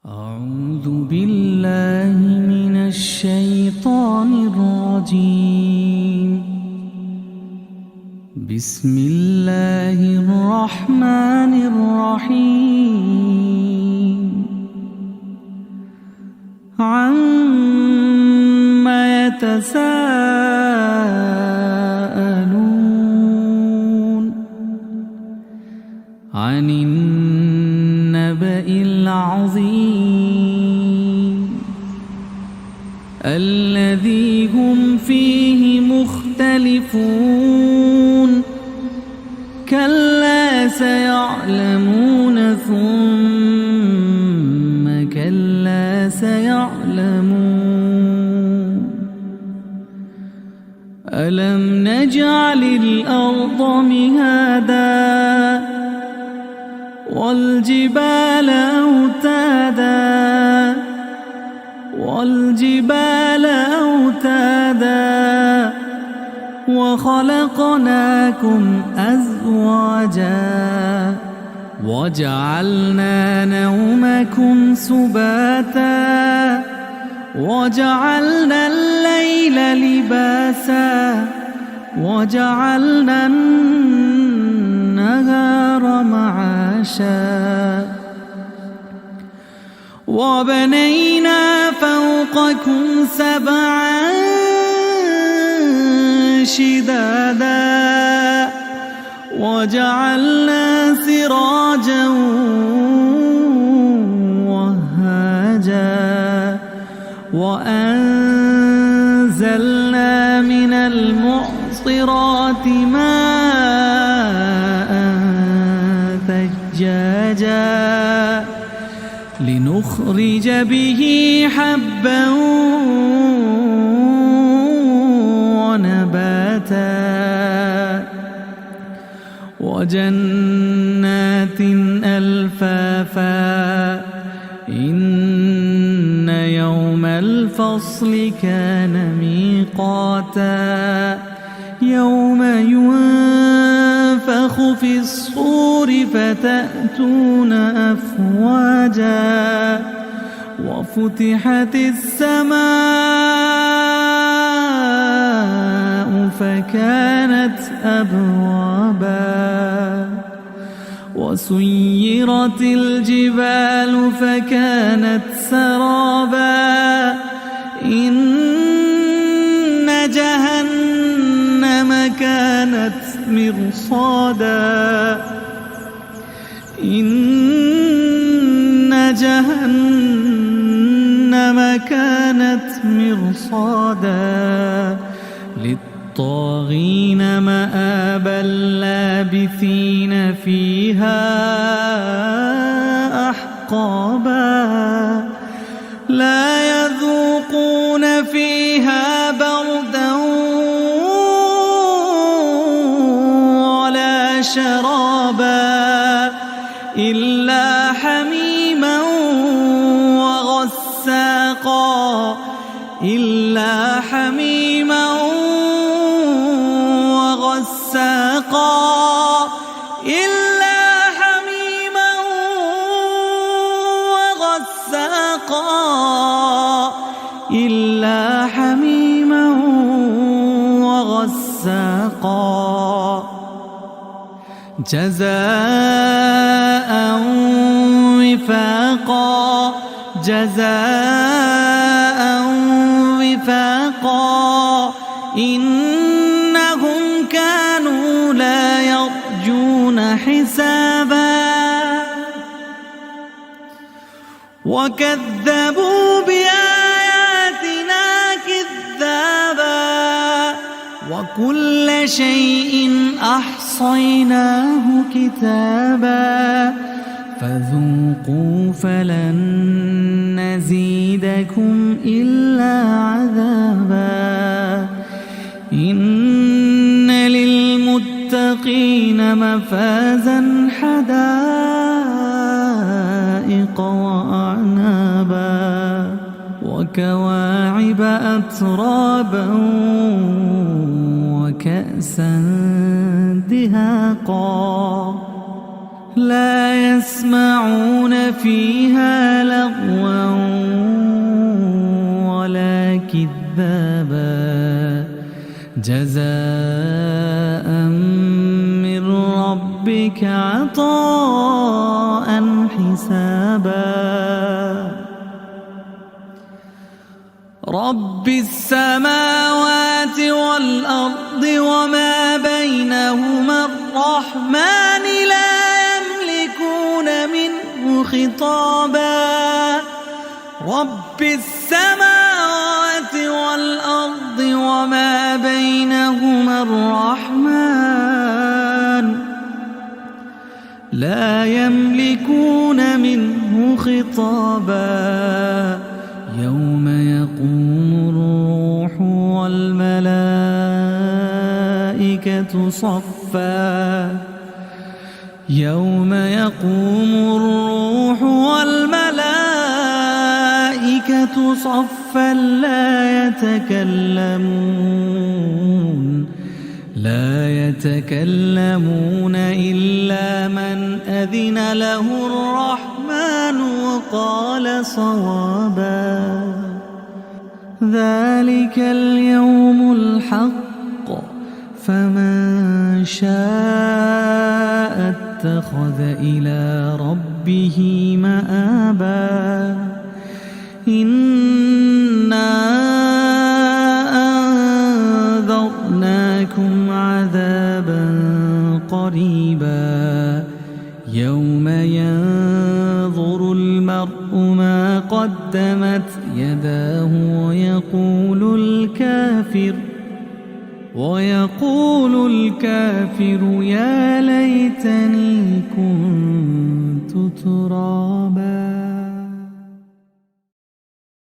أعوذ بالله من الشيطان الرجيم. بسم الله الرحمن الرحيم. عما يتساءلون عن النبأ العظيم الذي هم فيه مختلفون. كلا سيعلمون ثم كلا سيعلمون. ألم نجعل الأرض مهادا والجبال أوتادا وخلقناكم أزواجا وجعلنا نومكم سباتا وجعلنا الليل لباسا وجعلنا النهار معاشا وبنينا فوقكم سبعا شدادا وجعلنا سراجا وهاجا وأنزلنا من المعصرات ماء ثجاجا لنخرج به حبا ونباتا وجنات ألفافا إن يوم الفصل كان ميقاتا يوم ينفخ في الصور فتأتون أفواجا وفتحت السماء فكانت أبوابا وسيرت الجبال فكانت سرابا إن جهنم كانت مرصادا إن جهنم كانت مرصادا للطاغين مآبا لابثين فيها أحقابا لا يذوقون فيها بردا ولا شرابا إلا حميما وغساقا إلا حميما وغساقا إلا حميما وغساقا إلا حميما وغساقا جزاء وفاقا جزاء وفاقا إنهم كانوا لا يرجون حسابا وكذبوا بآياتنا كذابا وكل شيء أحصيناه كتابا فذوقوا فلن نزيدكم إلا عذابا إن للمتقين مفازا حدائق وأعنابا وكواعب أترابا وكأسا دهاقا لا يسمعون فيها لغوا ولا كذابا جزاء من ربك عطاء حسابا رب السماوات والأرض وما بينهما الرحمن لا يملكون منه خطابا رب السماوات والأرض وما بينهما الرحمن لا يملكون منه خطابا يوم يقوم الروح والملائكة صفا يوم يقوم الروح والملائكة صفا لا يتكلمون إلا من أذن له الرحمن وقال صوابا ذلك اليوم الحق فمن شاء اتخذ إلى ربه مآبا إنا أنذرناكم عذابا قريبا يوم ينظر المرء ما قدمت يداه ويقول الكافر يا ليتني كنت ترابا.